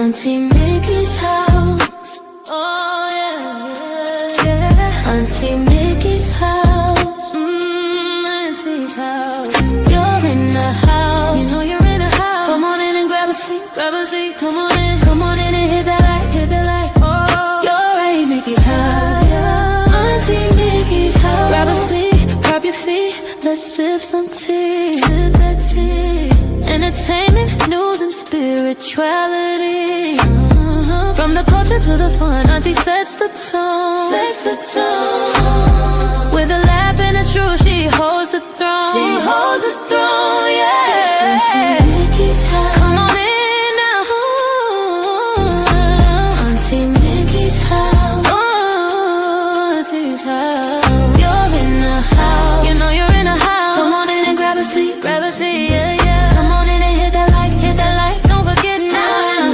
Auntie Mickey's house. Oh yeah, yeah. Auntie Mickey's house. Auntie's house. You're in the house. You know you're in the house. Come on in and grab a seat, grab a seat. Come on in and hit that light, hit that light. Oh, you're Aunt Mickey's house. Auntie Mickey's house. Grab a seat, prop your feet. Let's sip some tea, sip that tea. Entertainment, news, and spirituality. From the culture to the fun, Auntie sets the tone. Sets the tone. With a laugh and a truth, she holds the throne. She holds the throne, yeah. Auntie Mickey's house. Come on in now. Auntie Mickey's house. Oh, Auntie's house. You're in the house. You know you're in the house. Come on in and grab a seat, yeah, yeah. Come on in and hit that like, don't forget now.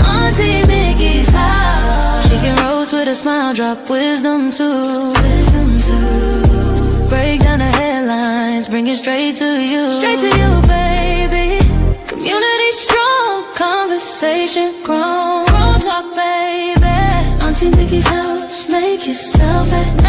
Auntie Mickey's house. She can roast with a smile, drop wisdom too. Break down the headlines, bring it straight to you. Straight to you, baby. Community strong, conversation grown. Grown talk, baby. Auntie Mickey's house, make yourself at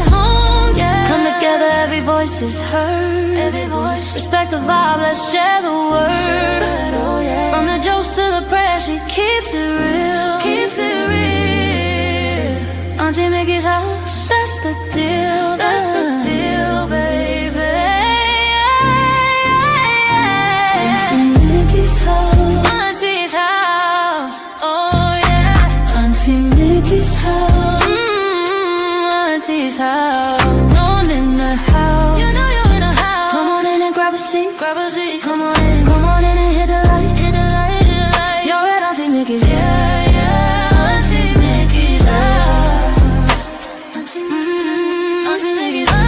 home, yeah. Come together, every voice is heard. Every voice. Respect the vibe, let's share the word. Oh, yeah. From the jokes to the prayers, she keeps it real. Keeps it real. Auntie Mickey's house, that's the deal. That's the deal, baby. Auntie Mickey's house. Auntie's house. Oh yeah. Auntie Mickey's house. Auntie's house. Known in the house. You know you're in the house. Come on in and grab a seat. Grab a seat. Come on in and hit the light. Hit the light, hit the light. You're at Auntie Mickey's. Yeah, yeah. Auntie Mickey's house. Auntie Mickey's. Auntie Mickey's house.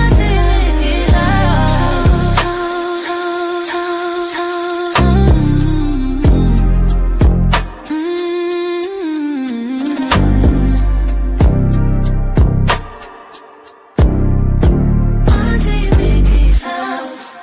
Auntie Mickey's house.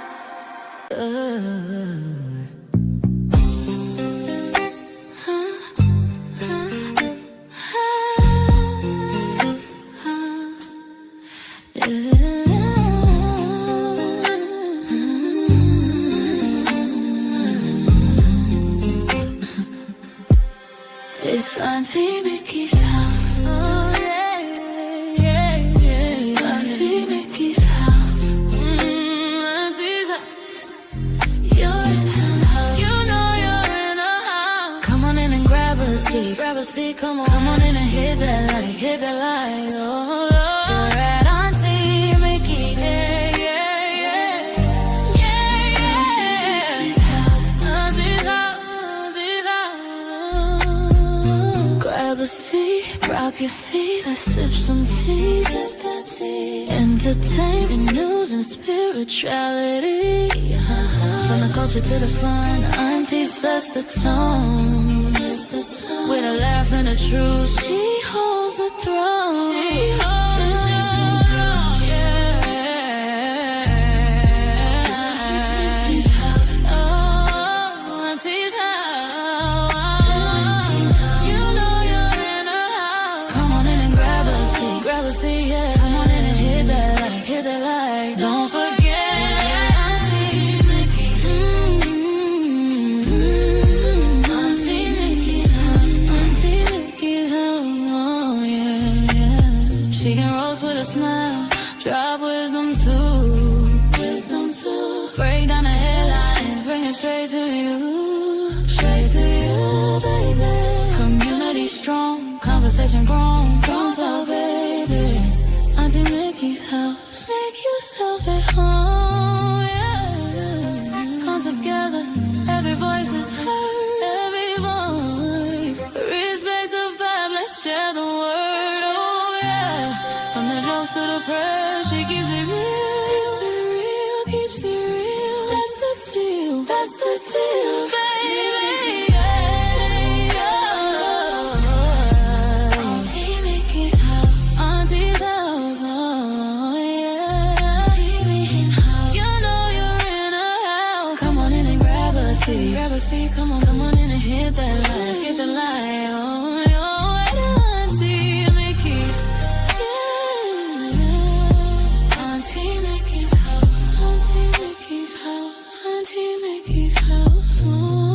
It's Auntie Mickey's house. Oh yeah, yeah, yeah. Auntie Mickey's house. Auntie's house. You're in her house. You know you're in her house. Come on in and grab a seat. Grab a seat. Come on in and hit that light. Hit that light. Oh, you're at Auntie Mickey's. Yeah, yeah, yeah. Yeah, yeah. Auntie's house. Auntie's house. Auntie's house. Grab a seat, prop your feet, let's sip some tea. Sip that tea. Entertainment, news, and spirituality. From the culture to the fun, Auntie sets the tone. With a laugh and a truth, she holds the throne. She holds the throne, yeah. Auntie's house. Oh, Auntie's house. You know you're in her house. Come on in and grab a seat, yeah. Come on in and hit that light, don't forget. Auntie Mickey's. Auntie Mickey's house. Auntie Mickey's house. Oh yeah, yeah. She can roast with a smile, drop wisdom too. Break down the headlines, bring it straight to you. Straight to you, baby. Community strong, conversation grown. Grown talk, baby. Auntie Mickey's house. Make yourself at home, yeah. Come together, every voice is heard. Every voice. Respect the vibe, let's share the word. Oh yeah. From the jokes to the prayers, she keeps it real. Keeps it real. That's the deal. That's the deal, baby. Auntie Mickey's house. Auntie's house. Oh yeah. Auntie Mickey's house. You know you're in a house. Come on in and grab a seat. Grab a seat. Come on. hit the light. Oh, you're right, Auntie Mickey's. Yeah. Auntie Mickey's house. Auntie Mickey's house. Auntie Mickey's house. Oh.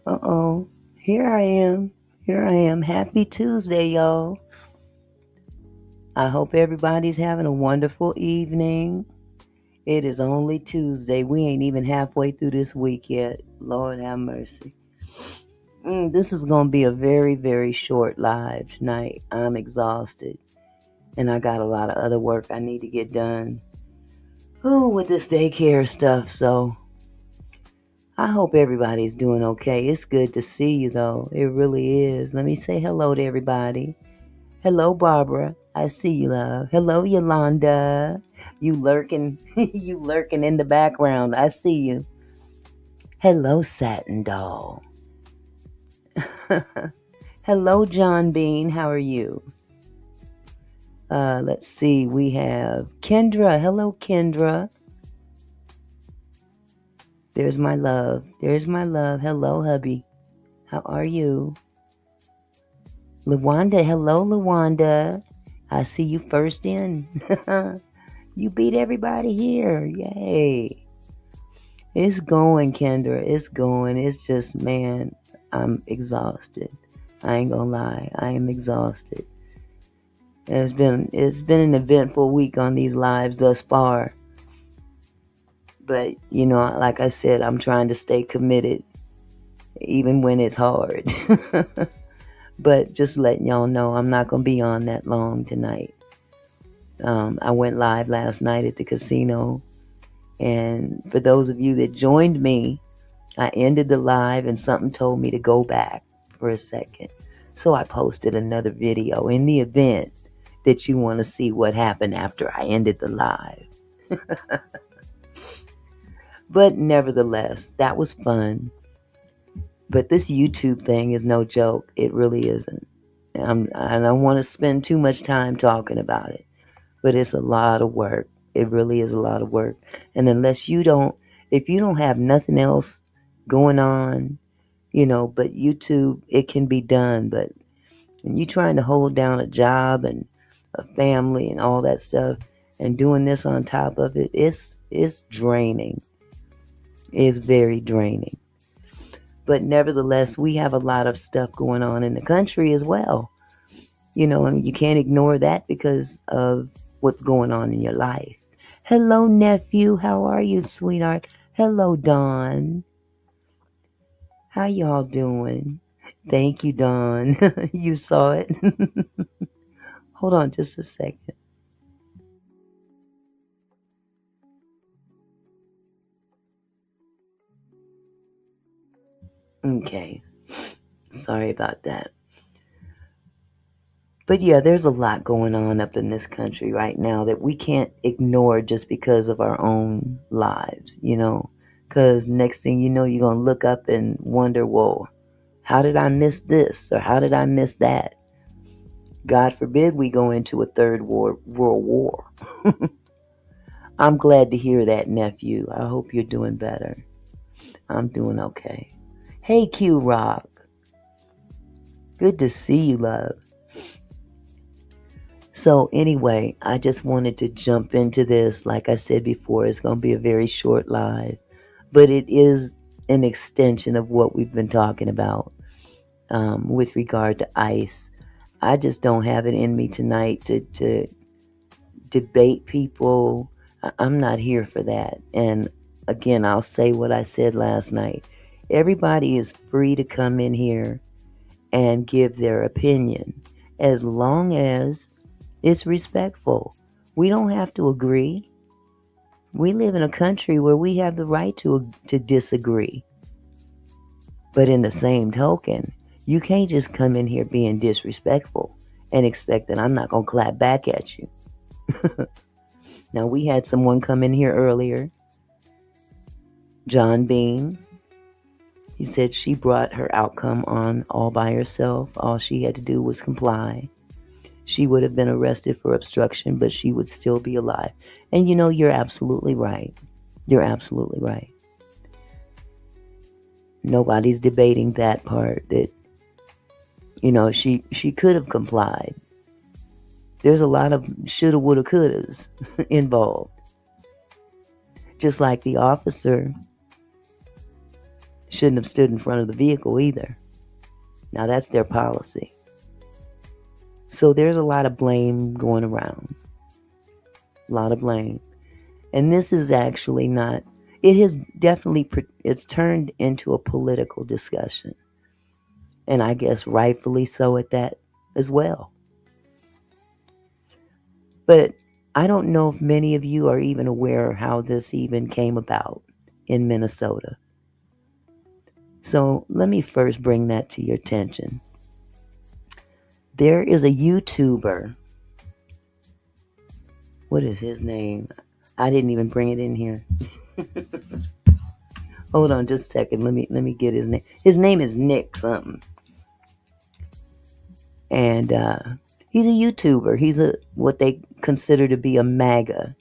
Uh-oh. Here I am. Happy Tuesday, y'all. I hope everybody's having a wonderful evening. It is only Tuesday. We ain't even halfway through this week yet. Lord have mercy. This is going to be a very, very short live tonight. I'm exhausted. And I got a lot of other work I need to get done. With this daycare stuff, so I hope everybody's doing okay. It's good to see you, though. It really is. Let me say hello to everybody. Hello, Barbara. I see you, love. Hello, Yolanda. You lurking in the background. I see you. Hello, Satin Doll. Hello, John Bean. How are you? Let's see. We have Kendra. Hello, Kendra. There's my love. Hello, hubby. How are you? Lawanda. Hello, Lawanda. I see you first in. You beat everybody here. Yay. It's going, Kendra. It's going. It's just, man, I'm exhausted. I ain't gonna lie. I am exhausted. It's been an eventful week on these lives thus far. But, like I said, I'm trying to stay committed even when it's hard. But just letting y'all know, I'm not going to be on that long tonight. I went live last night at the casino. And for those of you that joined me, I ended the live and something told me to go back for a second. So I posted another video in the event that you want to see what happened after I ended the live. But nevertheless, that was fun. But this YouTube thing is no joke. It really isn't. I don't want to spend too much time talking about it. But it's a lot of work. It really is a lot of work. And if you don't have nothing else going on, but YouTube, it can be done. But when you're trying to hold down a job and a family and all that stuff and doing this on top of it, it's draining. It's very draining. But nevertheless, we have a lot of stuff going on in the country as well. And you can't ignore that because of what's going on in your life. Hello, nephew. How are you, sweetheart? Hello, Dawn. How y'all doing? Thank you, Dawn. You saw it. Hold on just a second. Okay. Sorry about that. But yeah, there's a lot going on up in this country right now that we can't ignore just because of our own lives, Because next thing you know, you're going to look up and wonder, well, how did I miss this? Or how did I miss that? God forbid we go into a third world war. I'm glad to hear that, nephew. I hope you're doing better. I'm doing okay. Hey, Q Rock. Good to see you, love. So anyway, I just wanted to jump into this. Like I said before, it's going to be a very short live. But it is an extension of what we've been talking about with regard to ICE. I just don't have it in me tonight to debate people. I'm not here for that. And again, I'll say what I said last night. Everybody is free to come in here and give their opinion as long as it's respectful. We don't have to agree. We live in a country where we have the right to disagree. But in the same token, you can't just come in here being disrespectful and expect that I'm not going to clap back at you. Now, we had someone come in here earlier. John Bean. He said she brought her outcome on all by herself. All she had to do was comply. She would have been arrested for obstruction, but she would still be alive. And you know, you're absolutely right. You're absolutely right. Nobody's debating that part, that, you know, she could have complied. There's a lot of shoulda, woulda, couldas involved. Just like the officer shouldn't have stood in front of the vehicle either. Now that's their policy. So there's a lot of blame going around. A lot of blame. And this is actually not, it has definitely, it's turned into a political discussion. And I guess rightfully so at that as well. But I don't know if many of you are even aware how this even came about in Minnesota. So let me first bring that to your attention. There is a YouTuber. What is his name? I didn't even bring it in here. Hold on just a second. Let me get his name. His name is Nick something. And he's a YouTuber. He's what they consider to be a MAGA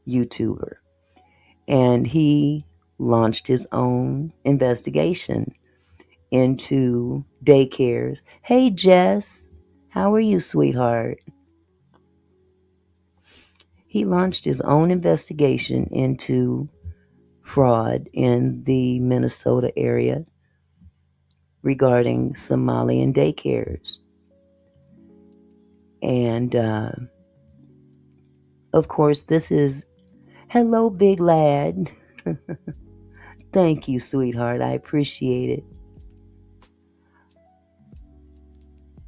YouTuber. And he launched his own investigation into daycares. Hey, Jess, how are you, sweetheart? He launched his own investigation into fraud in the Minnesota area regarding Somalian daycares. And, of course, this is, hello, big lad. Thank you, sweetheart. I appreciate it.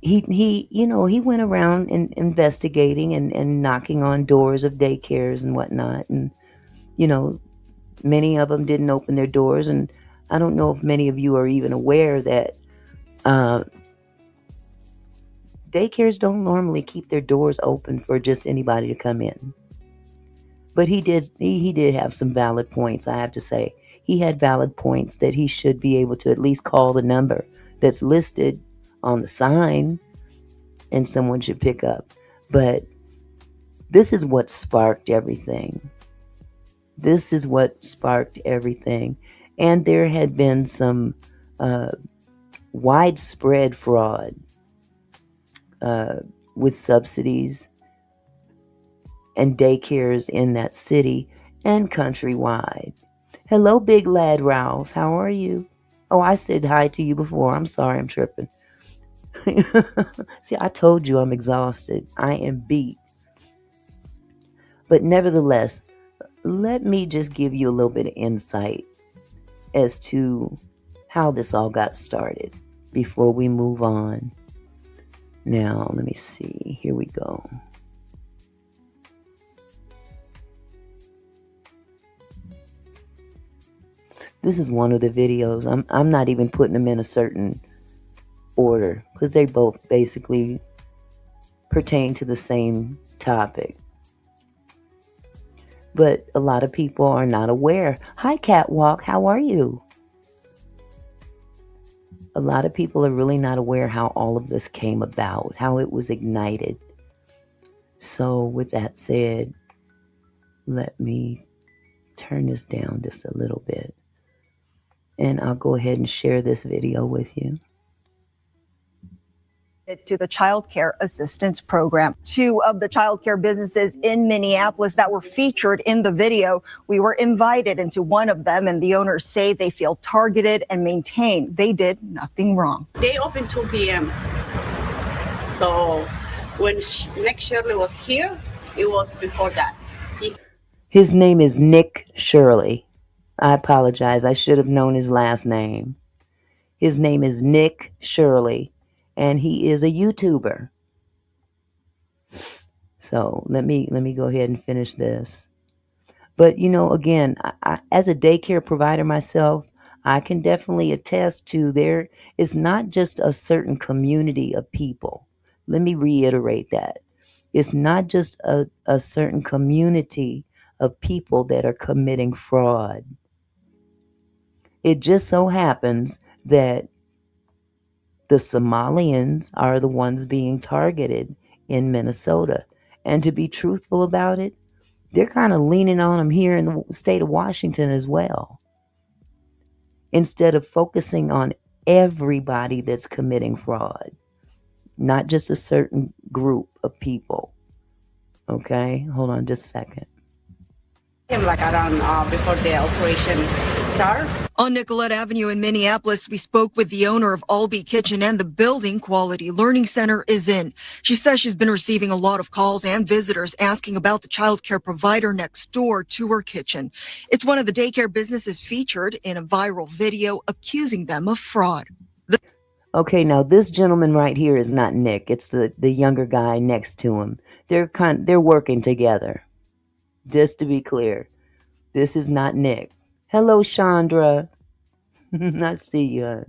He went around investigating and knocking on doors of daycares and whatnot. And, many of them didn't open their doors. And I don't know if many of you are even aware that daycares don't normally keep their doors open for just anybody to come in. But he did have some valid points, I have to say. He had valid points that he should be able to at least call the number that's listed on the sign and someone should pick up. But this is what sparked everything. This is what sparked everything. And there had been some widespread fraud with subsidies and daycares in that city and countrywide. Hello, big lad Ralph. How are you? Oh, I said hi to you before. I'm sorry, I'm tripping. See, I told you I'm exhausted. I am beat. But nevertheless, let me just give you a little bit of insight as to how this all got started before we move on. Now, let me see. Here we go. This is one of the videos. I'm not even putting them in a certain order because they both basically pertain to the same topic. But a lot of people are not aware. Hi, Catwalk. How are you? A lot of people are really not aware how all of this came about, how it was ignited. So with that said, let me turn this down just a little bit. And I'll go ahead and share this video with you. To the Child Care Assistance Program. Two of the child care businesses in Minneapolis that were featured in the video, we were invited into one of them, and the owners say they feel targeted and maintain they did nothing wrong. They opened 2 p.m. So when Nick Shirley was here, it was before that. His name is Nick Shirley. I apologize. I should have known his last name. His name is Nick Shirley. And he is a YouTuber. So let me go ahead and finish this. But, again, I, as a daycare provider myself, I can definitely attest to there is not just a certain community of people. Let me reiterate that. It's not just a certain community of people that are committing fraud. It just so happens that the Somalians are the ones being targeted in Minnesota. And to be truthful about it, they're kind of leaning on them here in the state of Washington as well, instead of focusing on everybody that's committing fraud, not just a certain group of people. Okay, hold on just a second. Like around before the operation starts. On Nicollet Avenue in Minneapolis, we spoke with the owner of Albee Kitchen and the building Quality Learning Center is in. She says she's been receiving a lot of calls and visitors asking about the child care provider next door to her kitchen. It's one of the daycare businesses featured in a viral video accusing them of fraud. Okay, now this gentleman right here is not Nick. It's the younger guy next to him. They're working together. Just to be clear, this is not Nick. Hello, Chandra. I see you.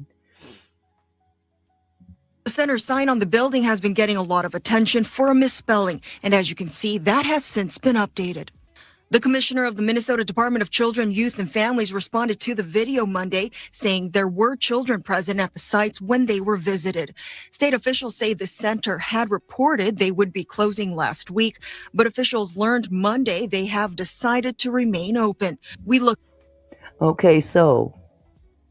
The center sign on the building has been getting a lot of attention for a misspelling, and as you can see, that has since been updated. The commissioner of the Minnesota Department of Children, Youth, and Families responded to the video Monday, saying there were children present at the sites when they were visited. State officials say the center had reported they would be closing last week, but officials learned Monday they have decided to remain open. Okay, so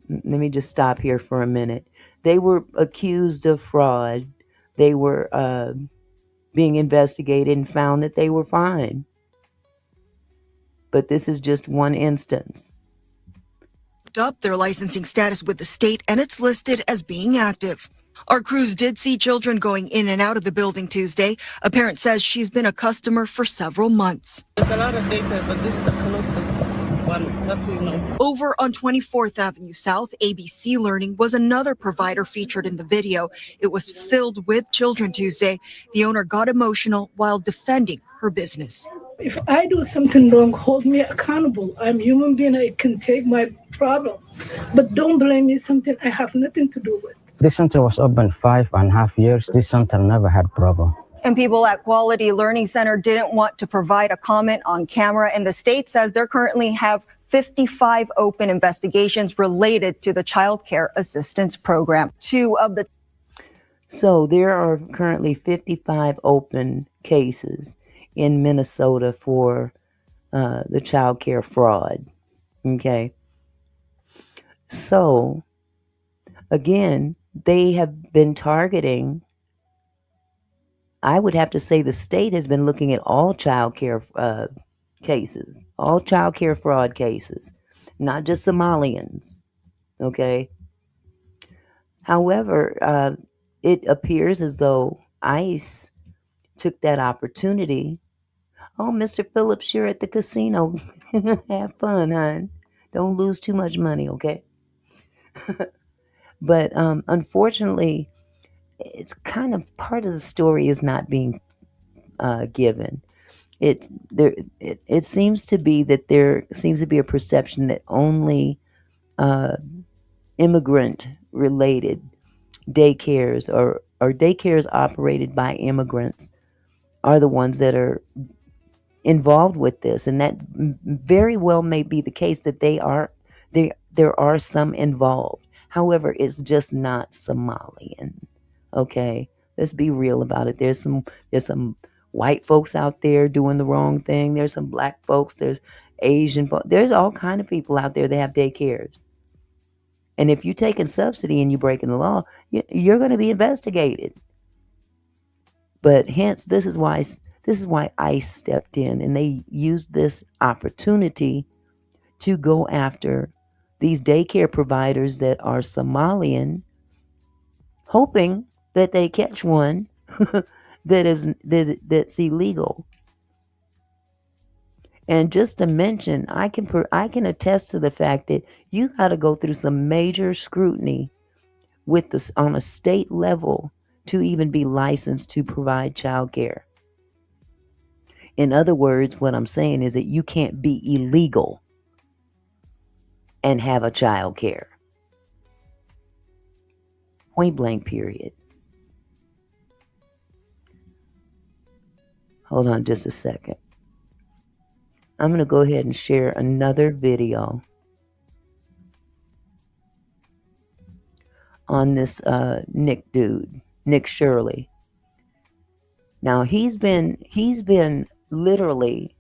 let me just stop here for a minute. They were accused of fraud. They were being investigated and found that they were fine. But this is just one instance. Up their licensing status with the state, and it's listed as being active. Our crews did see children going in and out of the building Tuesday. A parent says she's been a customer for several months. There's a lot of daycare, but this is the closest one that we know. Over on 24th Avenue South, ABC Learning was another provider featured in the video. It was filled with children Tuesday. The owner got emotional while defending her business. If I do something wrong, hold me accountable. I'm a human being. I can take my problem. But don't blame me something I have nothing to do with. This center was open 5.5 years. This center never had problem. And people at Quality Learning Center didn't want to provide a comment on camera. And the state says they currently have 55 open investigations related to the Child Care Assistance Program. So there are currently 55 open cases in Minnesota for the child care fraud. Okay. So again, they have been targeting, I would have to say the state has been looking at all child care cases, all child care fraud cases, not just Somalians. Okay. However, it appears as though ICE took that opportunity. Oh, Mr. Phillips, you're at the casino. Have fun, hon. Don't lose too much money, okay? But unfortunately, it's kind of part of the story is not being given. It seems to be that there seems to be a perception that only immigrant-related daycares or daycares operated by immigrants are the ones that are involved with this, and that very well may be the case that there are some involved. However, it's just not Somalian. Okay, let's be real about it. There's some white folks out there doing the wrong thing. There's some black folks. There's Asian folks. There's all kind of people out there that have daycares. And if you're taking subsidy and you're breaking the law, you're going to be investigated. But hence, this is why ICE stepped in, and they used this opportunity to go after these daycare providers that are Somalian, hoping that they catch one that's illegal. And just to mention, I can attest to the fact that you got to go through some major scrutiny with this on a state level to even be licensed to provide child care. In other words, what I'm saying is that you can't be illegal and have a child care. Point blank, period. Hold on just a second. I'm going to go ahead and share another video on this Nick dude, Nick Shirley. Now he's been literally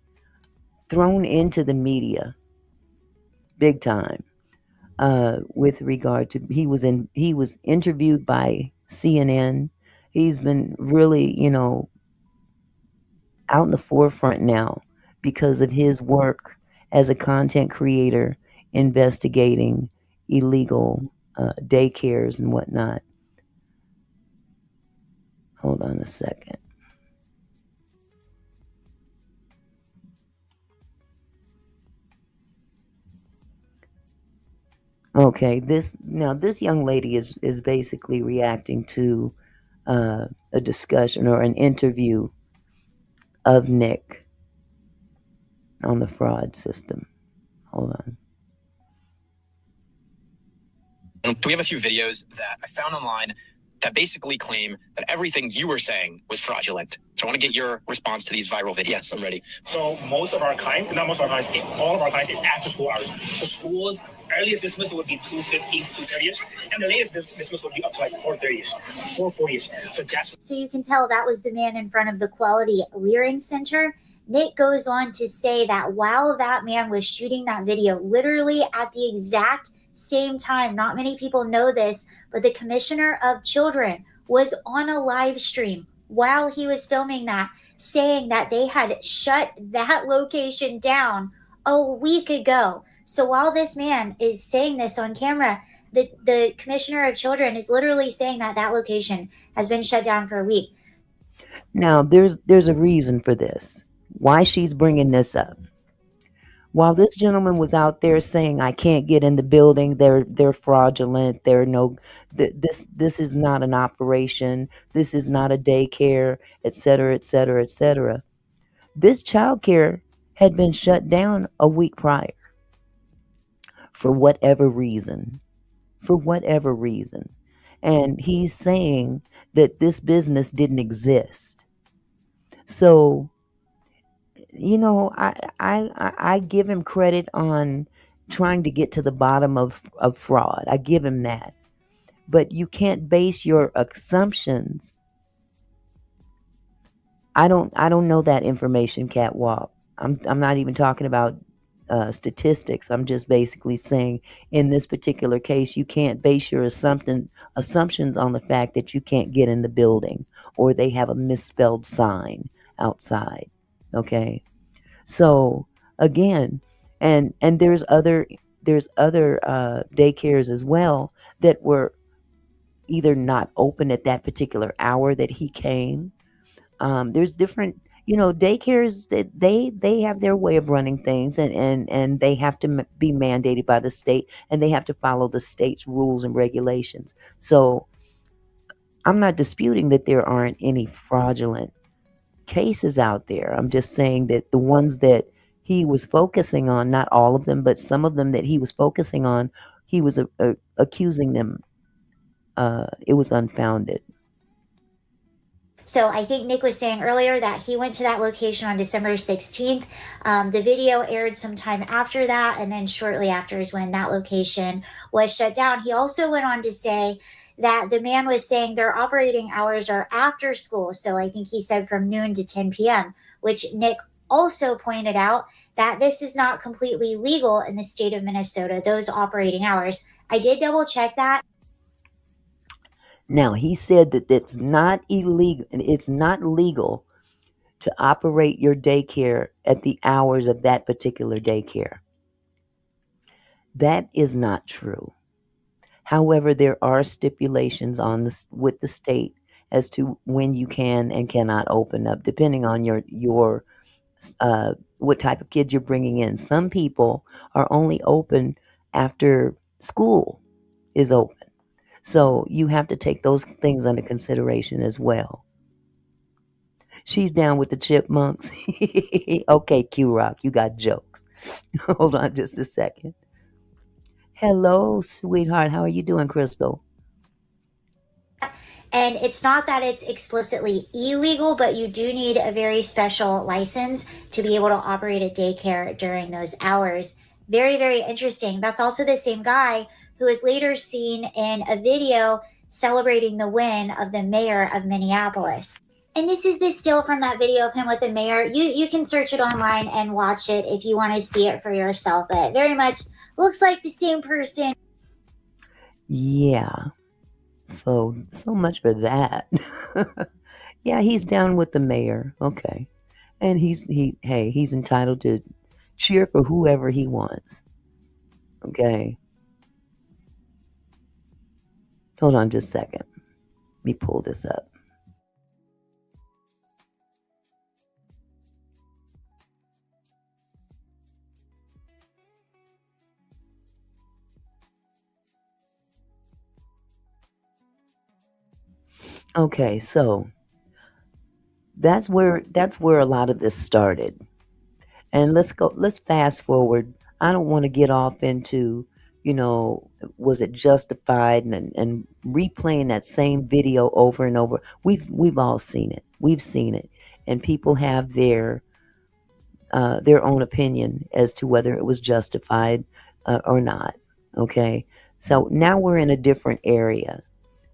thrown into the media big time with regard to he was interviewed by CNN. He's been really, out in the forefront now because of his work as a content creator investigating illegal daycares and whatnot. Hold on a second. Okay, this young lady is basically reacting to a discussion or an interview of Nick on the fraud system. Hold on. We have a few videos that I found online that basically claim that everything you were saying was fraudulent. So I want to get your response to these viral videos. Yes, I'm ready. So most of our clients, not most of our clients, all of our clients is after school hours. So schools, earliest dismissal would be 2:15 to 2:30ish, and the latest dismissal would be up to like 4:30ish, 4:40ish. So that's. So you can tell that was the man in front of the Quality Leering Center. Nick goes on to say that while that man was shooting that video, literally at the exact same time, not many people know this, but the commissioner of children was on a live stream while he was filming that, saying that they had shut that location down a week ago. So while this man is saying this on camera, the commissioner of children is literally saying that that location has been shut down for a week. Now, there's a reason for this. Why she's bringing this up. While this gentleman was out there saying, I can't get in the building, they're fraudulent, this is not an operation, this is not a daycare, et cetera, et cetera, et cetera. This childcare had been shut down a week prior for whatever reason. And he's saying that this business didn't exist. So, I give him credit on trying to get to the bottom of fraud. I give him that. But you can't base your assumptions. I don't know that information, Catwalk. I'm not even talking about statistics. I'm just basically saying in this particular case, you can't base your assumptions on the fact that you can't get in the building or they have a misspelled sign outside. Okay. So again, and there's other daycares as well that were either not open at that particular hour that he came. There's different, daycares that they have their way of running things, and they have to be mandated by the state, and they have to follow the state's rules and regulations. So I'm not disputing that there aren't any fraudulent cases out there. I'm just saying that the ones that he was focusing on, not all of them, but some of them that he was focusing on, he was accusing them. It was unfounded. So I think Nick was saying earlier that he went to that location on December 16th. The video aired sometime after that, and then shortly after is when that location was shut down. He also went on to say that the man was saying their operating hours are after school. So I think he said from noon to 10 p.m., which Nick also pointed out that this is not completely legal in the state of Minnesota, those operating hours. I did double check that. Now, he said that it's not illegal. It's not legal to operate your daycare at the hours of that particular daycare. That is not true. However, there are stipulations with the state as to when you can and cannot open up, depending on your what type of kids you're bringing in. Some people are only open after school is open. So you have to take those things under consideration as well. She's down with the chipmunks. Okay, Q-Rock, you got jokes. Hold on just a second. Hello, sweetheart. How are you doing, Crystal? And it's not that it's explicitly illegal, but you do need a very special license to be able to operate a daycare during those hours. Very, very interesting. That's also the same guy who who was later seen in a video celebrating the win of the mayor of Minneapolis. And this is the still from that video of him with the mayor. You can search it online and watch it if you want to see it for yourself. It very much looks like the same person. Yeah. So much for that. Yeah, he's down with the mayor. Okay. And he's entitled to cheer for whoever he wants. Okay. Hold on just a second. Let me pull this up. Okay, so that's where a lot of this started. And let's fast forward. I don't want to get off into, was it justified and replaying that same video over and over. We've all seen it. We've seen it. And people have their own opinion as to whether it was justified or not. Okay. So now we're in a different area.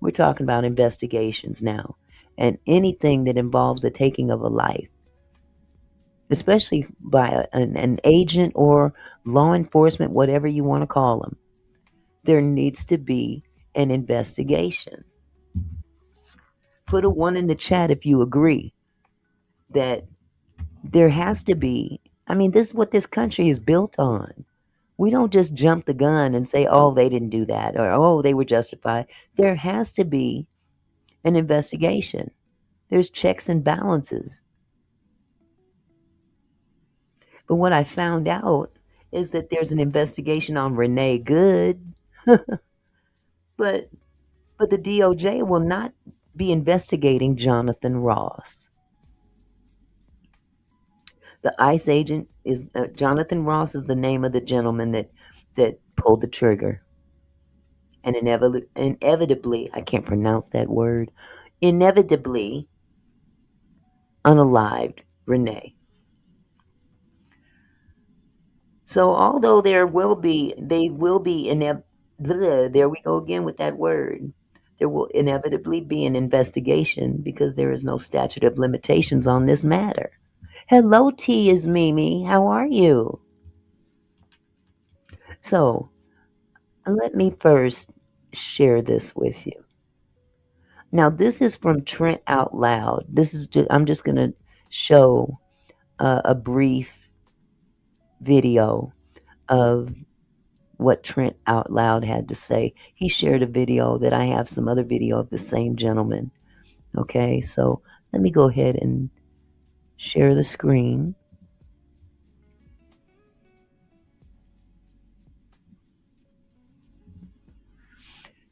We're talking about investigations now, and anything that involves the taking of a life, especially by an agent or law enforcement, whatever you want to call them. There needs to be an investigation. Put a 1 in the chat if you agree that there has to be. I mean, this is what this country is built on. We don't just jump the gun and say, oh, they didn't do that, or oh, they were justified. There has to be an investigation. There's checks and balances. But what I found out is that there's an investigation on Renee Good, but the DOJ will not be investigating Jonathan Ross. The ICE agent is Jonathan Ross is the name of the gentleman that pulled the trigger. And inevitably, I can't pronounce that word, inevitably unalived Renee. So although there will be there we go again with that word. There will inevitably be an investigation because there is no statute of limitations on this matter. Hello, T is Mimi. How are you? So let me first share this with you. Now, this is from Trent Out Loud. I'm just going to show a brief video of what Trent Out Loud had to say. He shared a video that I have some other video of the same gentleman. Okay, so let me go ahead and share the screen.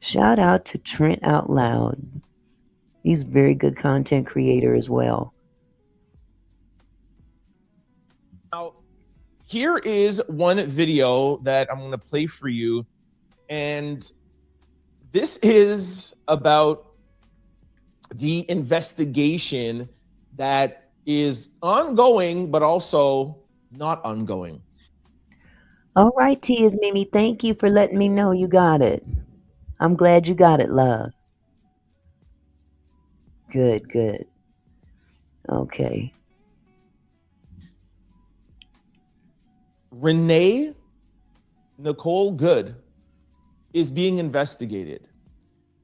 Shout out to Trent Out Loud. He's a very good content creator as well. Now, here is one video that I'm going to play for you. And this is about the investigation that is ongoing, but also not ongoing. All right, T is Mimi. Thank you for letting me know you got it. I'm glad you got it, love. Good, good. Okay. Renee Nicole Good is being investigated.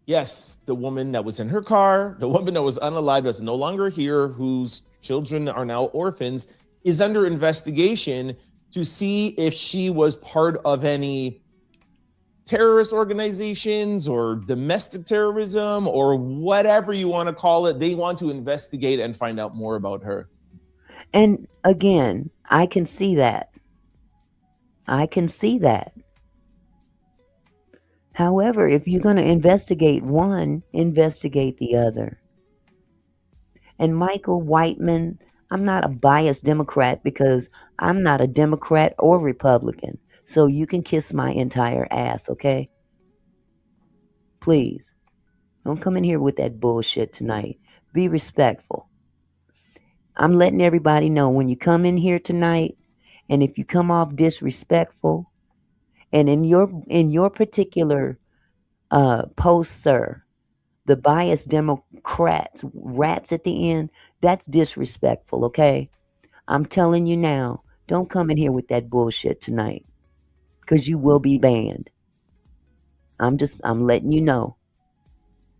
Yes, the woman that was in her car, the woman that was unalived, that's no longer here, whose children are now orphans, is under investigation to see if she was part of any terrorist organizations or domestic terrorism or whatever you want to call it. They want to investigate and find out more about her. And again, I can see that. I can see that. However, if you're going to investigate one, investigate the other. And Michael Whiteman, I'm not a biased Democrat because I'm not a Democrat or Republican. So you can kiss my entire ass, okay? Please. Don't come in here with that bullshit tonight. Be respectful. I'm letting everybody know when you come in here tonight, and if you come off disrespectful And in your particular post, sir, the biased Democrats, rats at the end, that's disrespectful, okay? I'm telling you now, don't come in here with that bullshit tonight, because you will be banned. I'm letting you know.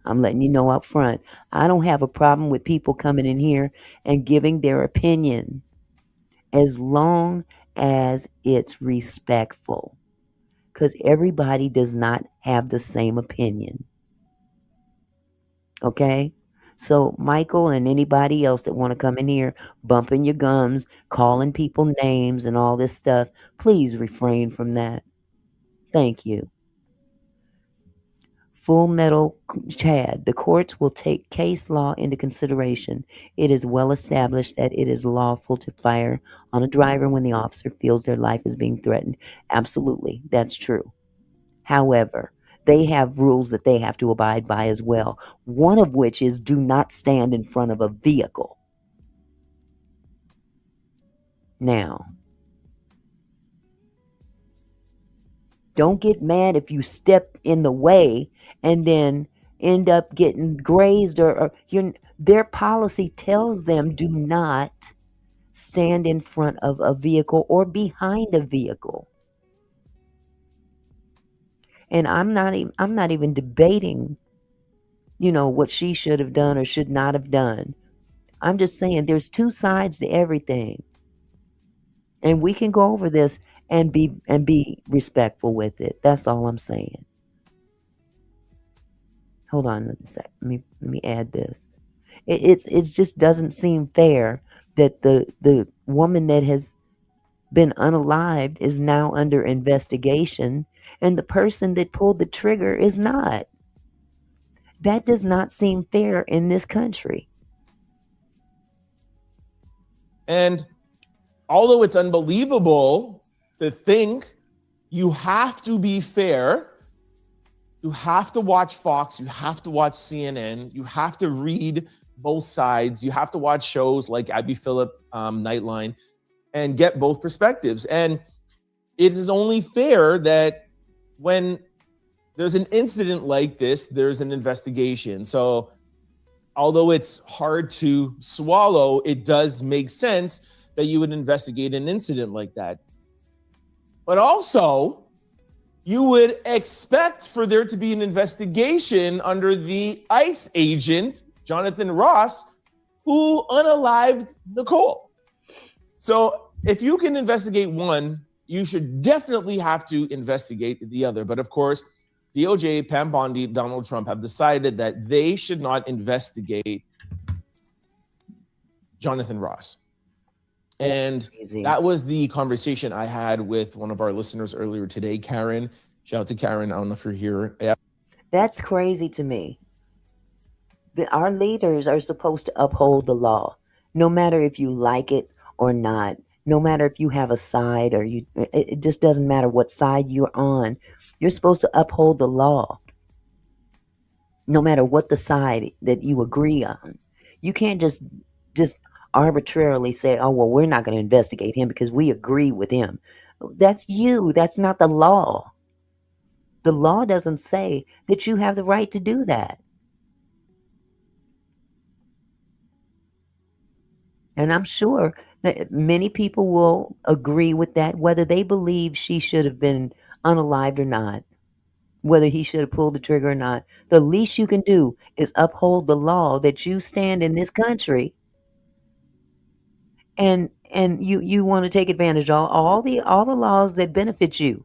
I'm letting you know up front. I don't have a problem with people coming in here and giving their opinion as long as it's respectful, because everybody does not have the same opinion. Okay? So Michael and anybody else that want to come in here bumping your gums, calling people names and all this stuff, please refrain from that. Thank you. Full Metal Chad, the courts will take case law into consideration. It is well established that it is lawful to fire on a driver when the officer feels their life is being threatened. Absolutely, that's true. However, they have rules that they have to abide by as well, one of which is do not stand in front of a vehicle. Now, don't get mad if you step in the way and then end up getting grazed or their policy tells them do not stand in front of a vehicle or behind a vehicle. And I'm not even debating, what she should have done or should not have done. I'm just saying there's two sides to everything. And we can go over this and be respectful with it. That's all I'm saying. Hold on a sec. Let me add this. It just doesn't seem fair that the woman that has been unalived is now under investigation and the person that pulled the trigger is not. That does not seem fair in this country. And although it's unbelievable to think, you have to be fair. You have to watch Fox. You have to watch CNN. You have to read both sides. You have to watch shows like Abby Phillip, Nightline, and get both perspectives. And it is only fair that when there's an incident like this, there's an investigation. So although it's hard to swallow, it does make sense that you would investigate an incident like that. But also, you would expect for there to be an investigation under the ICE agent, Jonathan Ross, who unalived Nicole. So if you can investigate one, you should definitely have to investigate the other. But of course, DOJ, Pam Bondi, Donald Trump have decided that they should not investigate Jonathan Ross. And that was the conversation I had with one of our listeners earlier today, Karen. Shout out to Karen. I don't know if you're here. Yeah. That's crazy to me. Our leaders are supposed to uphold the law, no matter if you like it or not, no matter if you have a side or it just doesn't matter what side you're on. You're supposed to uphold the law, no matter what the side that you agree on. You can't just arbitrarily say, oh, well, we're not going to investigate him because we agree with him. That's you. That's not the law. The law doesn't say that you have the right to do that. And I'm sure that many people will agree with that, whether they believe she should have been unalived or not, whether he should have pulled the trigger or not. The least you can do is uphold the law that you stand in this country. And you want to take advantage of all the laws that benefit you.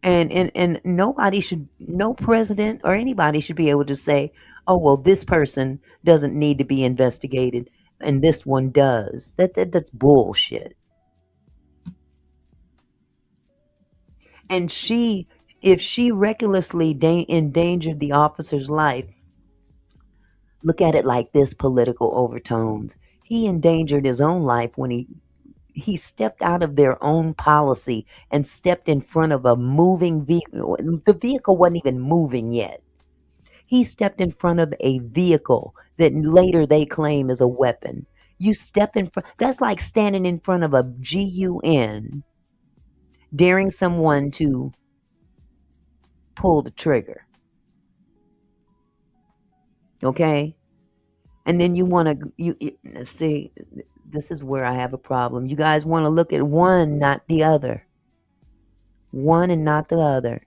And no president or anybody should be able to say, oh, well, this person doesn't need to be investigated and this one does. That's bullshit. And if she recklessly endangered the officer's life, look at it like this, political overtones. He endangered his own life when he stepped out of their own policy and stepped in front of a moving vehicle. The vehicle wasn't even moving yet. He stepped in front of a vehicle that later they claim is a weapon. You step in front. That's like standing in front of a GUN, daring someone to pull the trigger. Okay? And then you want to, you see, this is where I have a problem. You guys want to look at one, not the other. One and not the other.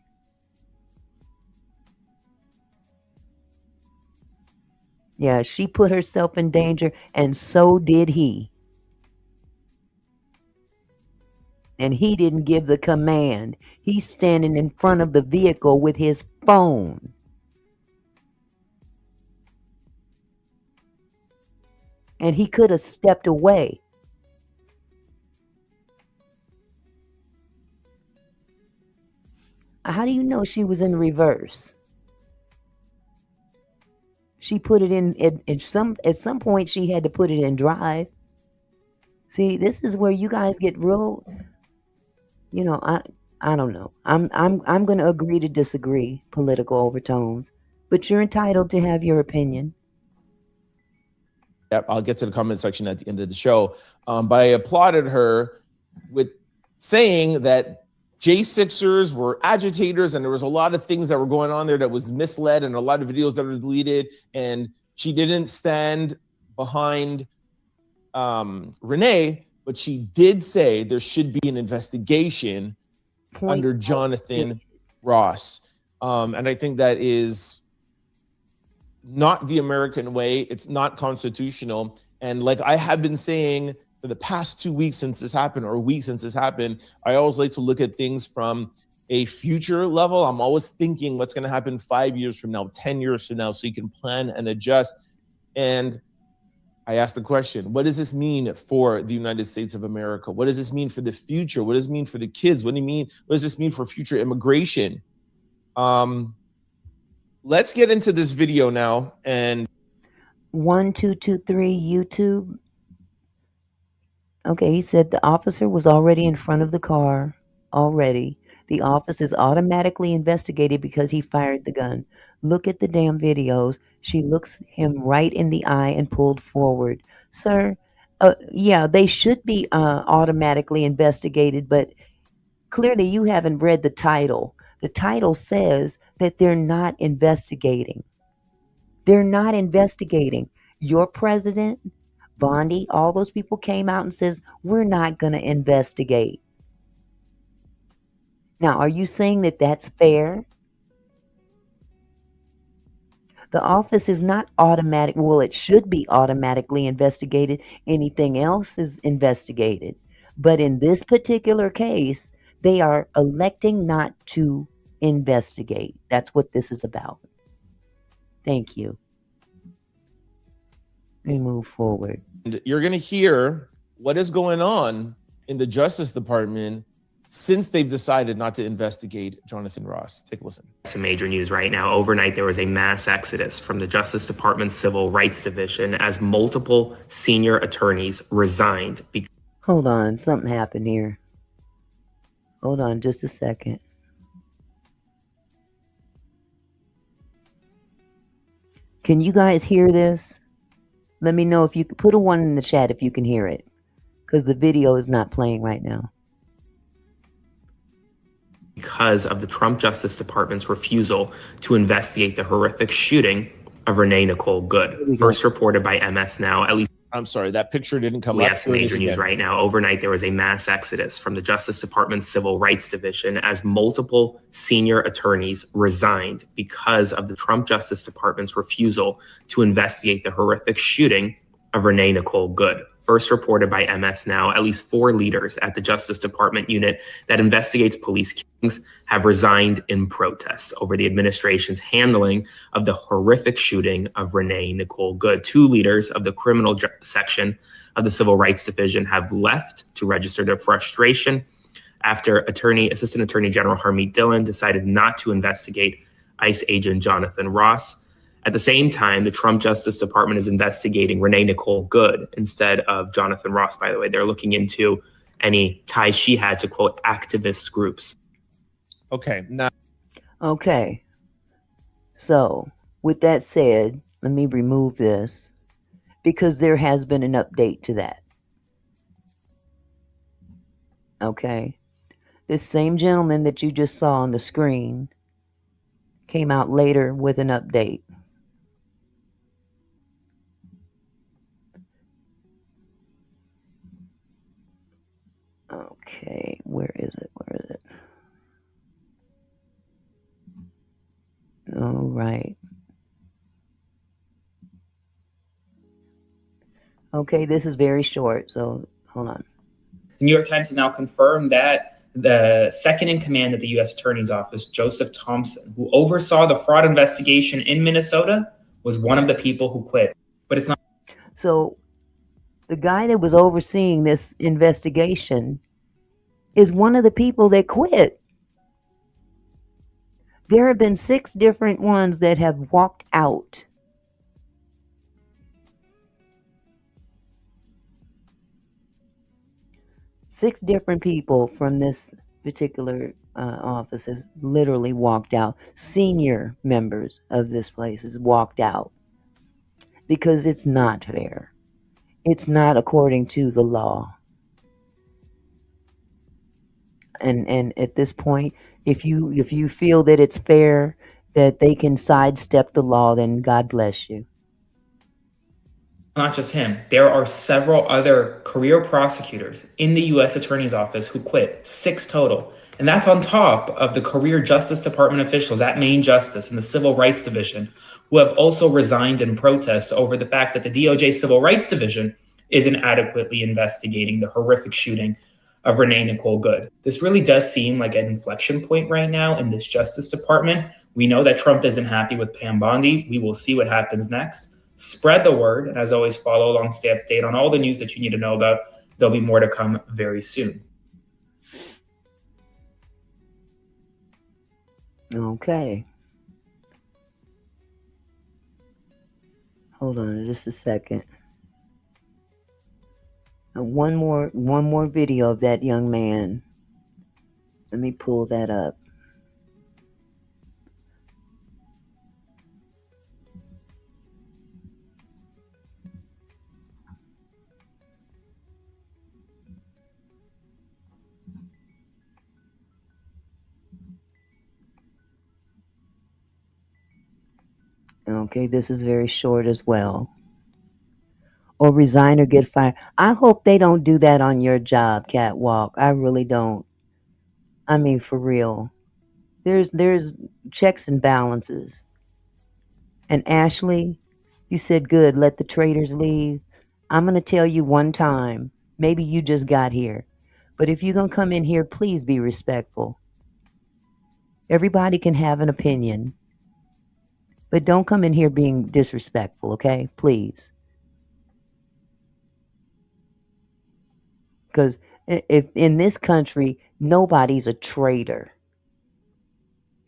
Yeah, she put herself in danger, and so did he. And he didn't give the command. He's standing in front of the vehicle with his phone. And he could have stepped away. How do you know she was in reverse? She put it in at some point she had to put it in drive. See, this is where you guys get real, you know, I don't know. I'm going to agree to disagree, political overtones, but you're entitled to have your opinion. Yep, I'll get to the comment section at the end of the show. But I applauded her with saying that J6ers were agitators, and there was a lot of things that were going on there that was misled, and a lot of videos that were deleted. And she didn't stand behind Renee, but she did say there should be an investigation under Jonathan Ross. And I think that is not the American way. It's not constitutional. And like I have been saying for the past 2 weeks since this happened, or a week since this happened, I always like to look at things from a future level. I'm always thinking what's going to happen 5 years from now, 10 years from now, so you can plan and adjust. And I asked the question, what does this mean for the United States of America? What does this mean for the future? What does it mean for the kids? What does this mean for future immigration? Let's get into this video now. And 1223 YouTube. Okay, he said the officer was already in front of the car. Already. The officer is automatically investigated because he fired the gun. Look at the damn videos. She looks him right in the eye and pulled forward. Sir, yeah, they should be automatically investigated, but clearly you haven't read the title. The title says that they're not investigating. They're not investigating. Your president, Bondi, all those people came out and says, we're not going to investigate. Now, are you saying that that's fair? The office is not automatic. Well, it should be automatically investigated. Anything else is investigated. But in this particular case, they are electing not to investigate. That's what this is about. Thank you. We move forward. you're going to hear what is going on in the Justice Department since they've decided not to investigate Jonathan Ross. Take a listen. Some major news right now. Overnight, there was a mass exodus from the Justice Department's Civil Rights Division as multiple senior attorneys resigned. Hold on, something happened here. Hold on just a second. Can you guys hear this? Let me know if you could put a 1 in the chat if you can hear it, because the video is not playing right now. Because of the Trump Justice Department's refusal to investigate the horrific shooting of Renee Nicole Good. First reported by MS Now, at least. I'm sorry, that picture didn't come up. We have some major news right now. Overnight, there was a mass exodus from the Justice Department's Civil Rights Division as multiple senior attorneys resigned because of the Trump Justice Department's refusal to investigate the horrific shooting of Renee Nicole Good. First reported by MS Now, at least 4 leaders at the Justice Department unit that investigates police killings have resigned in protest over the administration's handling of the horrific shooting of Renee Nicole Good. 2 leaders of the criminal section of the Civil Rights Division have left to register their frustration after Assistant Attorney General Harmeet Dillon decided not to investigate ICE agent Jonathan Ross. At the same time, the Trump Justice Department is investigating Renee Nicole Good instead of Jonathan Ross, by the way. They're looking into any ties she had to, quote, activist groups. Okay. Now. Okay. So, with that said, let me remove this, because there has been an update to that. Okay. This same gentleman that you just saw on the screen came out later with an update. Okay, where is it? Where is it? All right. Okay, this is very short, so hold on. The New York Times has now confirmed that the second in command of the U.S. Attorney's Office, Joseph Thompson, who oversaw the fraud investigation in Minnesota, was one of the people who quit. But it's not. So the guy that was overseeing this investigation is one of the people that quit. There have been 6 different ones that have walked out. Six different people from this particular office has literally walked out. Senior members of this place has walked out because it's not fair. It's not according to the law. And at this point, if you feel that it's fair, that they can sidestep the law, then God bless you. Not just him. There are several other career prosecutors in the U.S. Attorney's Office who quit, 6 total. And that's on top of the career Justice Department officials at Main Justice and the Civil Rights Division, who have also resigned in protest over the fact that the DOJ Civil Rights Division isn't adequately investigating the horrific shooting of Renee Nicole Good. This really does seem like an inflection point right now in this Justice Department. We know that Trump isn't happy with Pam Bondi. We will see what happens next. Spread the word, and as always, follow along, stay up to date on all the news that you need to know about. There'll be more to come very soon. Okay. Hold on just a second. One more video of that young man. Let me pull that up. Okay, this is very short as well. Or resign or get fired. I hope they don't do that on your job, Catwalk. I really don't. I mean, for real. There's checks and balances. And Ashley, you said good, let the traitors leave. I'm going to tell you one time. Maybe you just got here. But if you're going to come in here, please be respectful. Everybody can have an opinion. But don't come in here being disrespectful, okay? Please. Because if in this country, nobody's a traitor.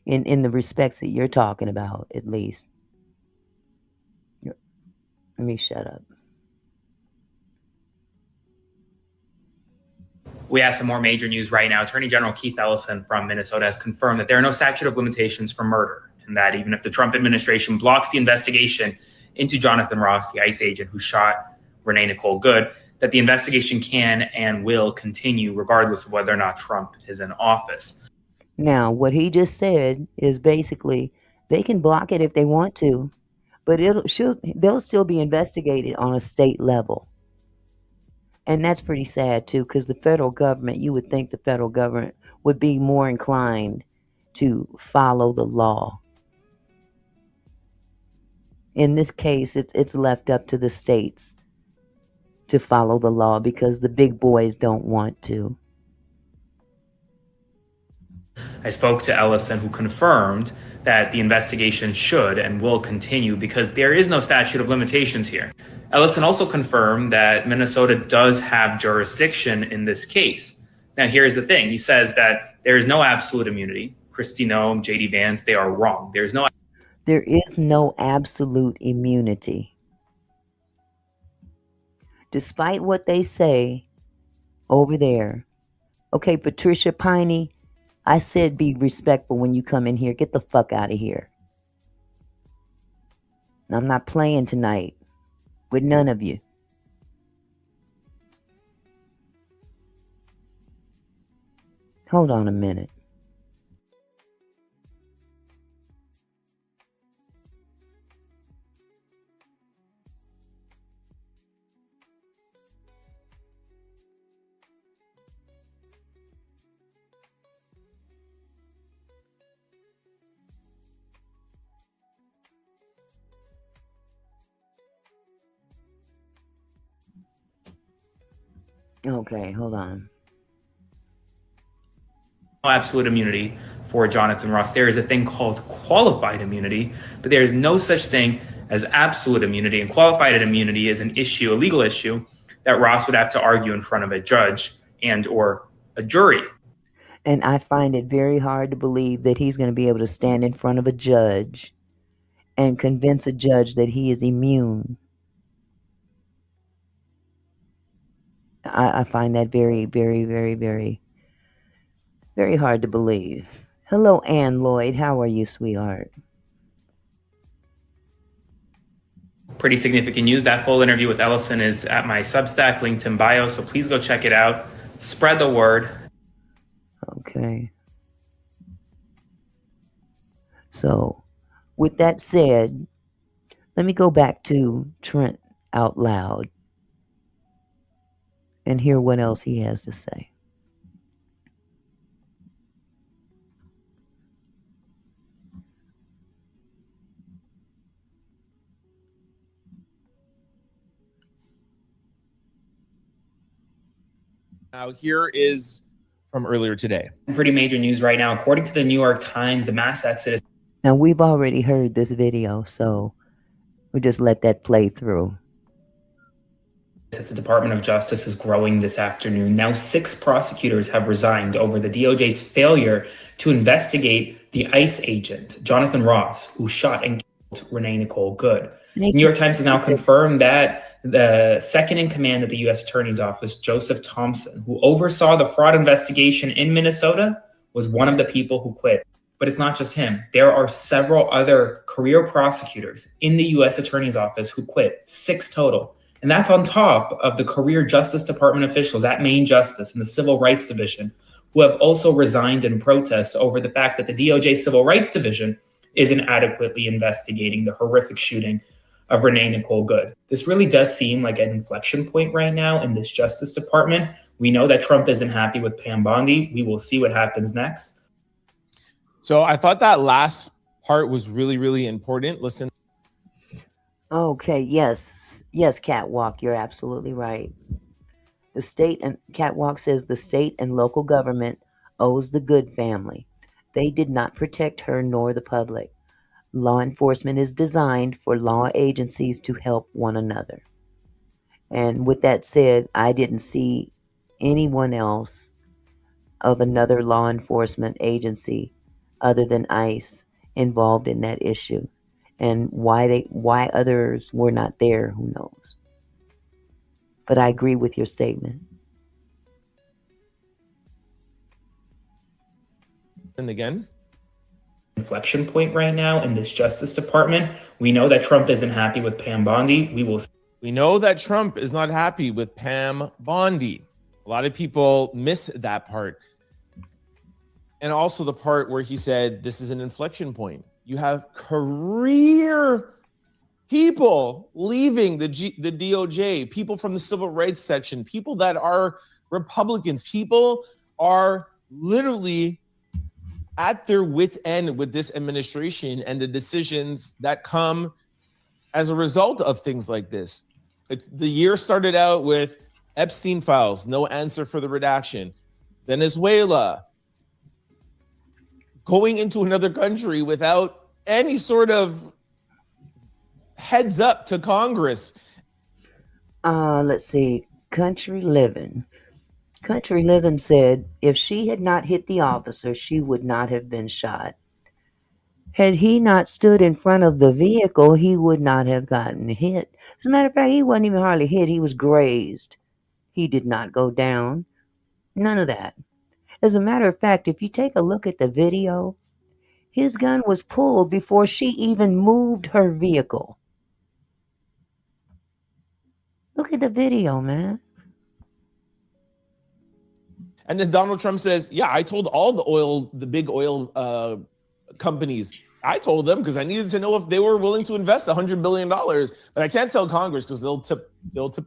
In the respects that you're talking about, at least. Let me shut up. We have some more major news right now. Attorney General Keith Ellison from Minnesota has confirmed that there are no statute of limitations for murder, and that even if the Trump administration blocks the investigation into Jonathan Ross, the ICE agent who shot Renee Nicole Good, that the investigation can and will continue regardless of whether or not Trump is in office. Now, what he just said is basically they can block it if they want to, but they'll still be investigated on a state level. And that's pretty sad, too, because the federal government, you would think the federal government would be more inclined to follow the law. In this case, it's left up to the states to follow the law because the big boys don't want to. I spoke to Ellison, who confirmed that the investigation should and will continue because there is no statute of limitations here. Ellison also confirmed that Minnesota does have jurisdiction in this case. Now, here's the thing. He says that there is no absolute immunity. Kristi Noem, J.D. Vance, they are wrong. There is no absolute immunity. Despite what they say over there. Okay, Patricia Piney, I said be respectful when you come in here. Get the fuck out of here. I'm not playing tonight. with none of you. Hold on a minute. Okay, hold on. Absolute immunity for Jonathan Ross. There is a thing called qualified immunity, but there is no such thing as absolute immunity. And qualified immunity is an issue, a legal issue, that Ross would have to argue in front of a judge and or a jury. And I find it very hard to believe that he's going to be able to stand in front of a judge and convince a judge that he is immune. I find that very, very, very, very, very hard to believe. Hello, Ann Lloyd. How are you, sweetheart? Pretty significant news. That full interview with Ellison is at my Substack, linked in bio, so please go check it out. Spread the word. Okay. So, with that said, let me go back to Trent out loud and hear what else he has to say. Now, here is from earlier today. Pretty major news right now. According to the New York Times, the mass exodus. Now, we've already heard this video, so we'll just let that play through. At the Department of Justice is growing this afternoon. Now 6 prosecutors have resigned over the DOJ's failure to investigate the ICE agent, Jonathan Ross, who shot and killed Renee Nicole Good. The New York Times has now confirmed that the second in command of the U.S. Attorney's Office, Joseph Thompson, who oversaw the fraud investigation in Minnesota, was one of the people who quit. But it's not just him. There are several other career prosecutors in the U.S. Attorney's Office who quit, 6 total. And that's on top of the career Justice Department officials at Main Justice and the Civil Rights Division, who have also resigned in protest over the fact that the DOJ Civil Rights Division isn't adequately investigating the horrific shooting of Renee Nicole Good. This really does seem like an inflection point right now in this Justice Department. We know that Trump isn't happy with Pam Bondi. We will see what happens next. So I thought that last part was really, really important. Listen. Okay, yes, Catwalk, you're absolutely right. The state and Catwalk says the state and local government owes the Good family. They did not protect her nor the public. Law enforcement is designed for law agencies to help one another. And with that said, I didn't see anyone else of another law enforcement agency other than ICE involved in that issue. And why others were not there, who knows? But I agree with your statement. And again, inflection point right now in this Justice Department. We know that Trump isn't happy with Pam Bondi. We know that Trump is not happy with Pam Bondi. A lot of people miss that part. And also the part where he said this is an inflection point. You have career people leaving the DOJ, people from the civil rights section, people that are Republicans, people are literally at their wits' end with this administration and the decisions that come as a result of things like this. The year started out with Epstein files, no answer for the redaction. Venezuela, going into another country without any sort of heads up to Congress. Let's see. Country Living said if she had not hit the officer, she would not have been shot. Had he not stood in front of the vehicle, he would not have gotten hit. As a matter of fact, he wasn't even hardly hit. He was grazed. He did not go down. None of that. As a matter of fact, if you take a look at the video, his gun was pulled before she even moved her vehicle. Look at the video, man. And then Donald Trump says, yeah, I told all the big oil companies, I told them because I needed to know if they were willing to invest $100 billion, but I can't tell Congress because they'll tip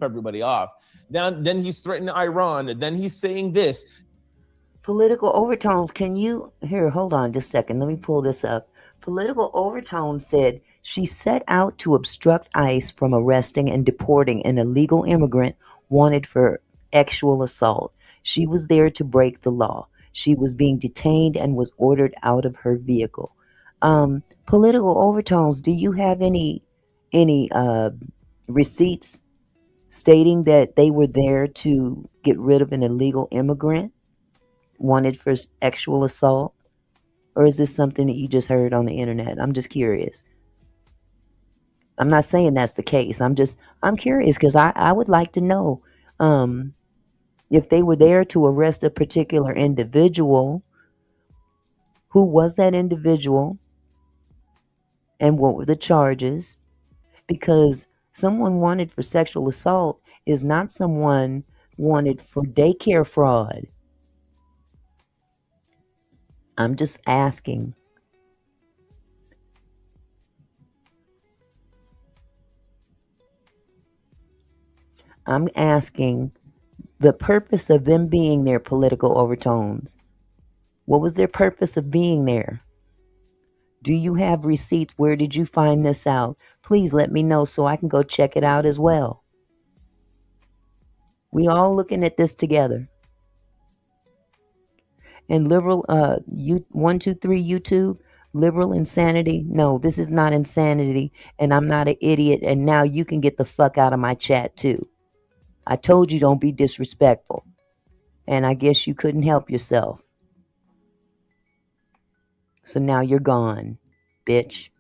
everybody off. Then he's threatening Iran, and then he's saying this. Political overtones. Can you, here, hold on just a second. Let me pull this up. Political overtones said she set out to obstruct ICE from arresting and deporting an illegal immigrant wanted for sexual assault. She was there to break the law. She was being detained and was ordered out of her vehicle. Political overtones, do you have any receipts stating that they were there to get rid of an illegal immigrant wanted for sexual assault? Or is this something that you just heard on the internet? I'm just curious. I'm not saying that's the case. I'm curious because I would like to know if they were there to arrest a particular individual. Who was that individual? And what were the charges? Because someone wanted for sexual assault is not someone wanted for daycare fraud. I'm just asking. I'm asking the purpose of them being there, political overtones. What was their purpose of being there? Do you have receipts? Where did you find this out? Please let me know so I can go check it out as well. We all looking at this together. And liberal, 123 YouTube, liberal insanity. No, this is not insanity, and I'm not an idiot. And now you can get the fuck out of my chat too. I told you don't be disrespectful, and I guess you couldn't help yourself. So now you're gone, bitch.